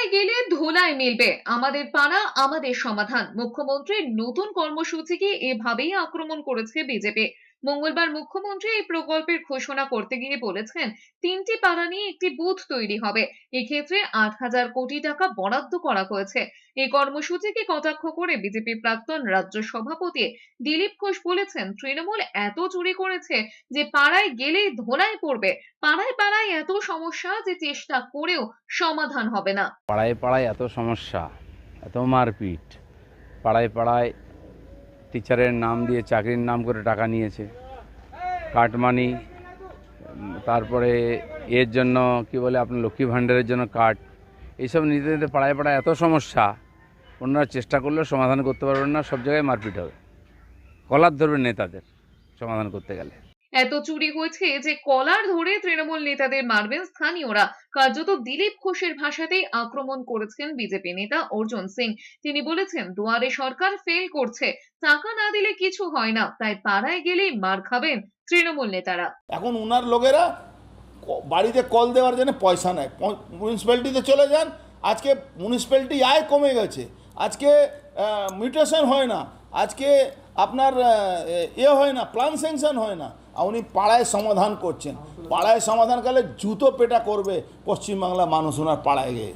পাড়ায় গেলে ধোলাই মিলবে, আমাদের পাড়া আমাদের সমাধান। মুখ্যমন্ত্রীর নতুন কর্মসূচিকে এভাবেই আক্রমণ করেছে বিজেপি। মঙ্গলবার মুখ্যমন্ত্রী এই প্রকল্পের ঘোষণা করতে গিয়ে বলেছেন, 3টি পাড়া নিয়ে একটি বুথ তৈরি হবে। এক্ষেত্রে 8,000 কোটি টাকা বরাদ্দ করা হয়েছে। এই কর্মসূচিকে কটাক্ষ করে বিজেপির প্রাক্তন রাজ্য সভাপতি দিলীপ ঘোষ বলেছেন, তৃণমূল এত চুরি করেছে যে পাড়ায় গেলেই ধোলাই পড়বে। পাড়ায় পাড়ায় এত সমস্যা যে চেষ্টা করেও সমাধান হবে না। পাড়ায় পাড়ায় এত সমস্যা, এত মারপিট, পাড়ায় পাড়ায় টিচারের নাম দিয়ে চাকরির নাম করে টাকা নিয়েছে, কাটমানি, তারপরে এর জন্য কি বলে আপনার লক্ষ্মী ভাণ্ডারের জন্য কার্ড, এইসব নিতে নিতে পাড়ায় পাড়ায় এত সমস্যা, ওনারা চেষ্টা করলেও সমাধান করতে পারবেন না। সব জায়গায় মারপিট হবে, কলার ধরবেন নেতাদের সমাধান করতে গেলে। এত চুরি হয়েছে যে কলার ধরে তৃণমূল নেতাদের মারবেন স্থানীয়রা। কার্যত দিলীপ ঘোষের ভাষাতেই আক্রমণ করেছেন বিজেপি নেতা অর্জুন সিং। তিনি বলেছেন, দুয়ারে সরকার ফেল করছে, টাকা না দিলে কিছু হয় না, তাই পাড়ায় গেলেই মার খাবেন তৃণমূল নেতারা। এখন উনার লোকেরা বাড়িতে কল দেওয়ার জন্য পয়সা নেয়, মিউনিসিপ্যালিটিতে চলে যান। আজকে মিউনিসিপ্যালিটি আয় কমে গেছে, আজকে মিউটেশন হয় না, আজকে আপনার হয় না, প্ল্যান স্যাংশন হয় না। উনি পাড়ায় সমাধান করছেন। পাড়ায় সমাধান করলে জুতো পেটা করবে পশ্চিমবাংলার মানুষ ওনার পাড়ায় গিয়ে।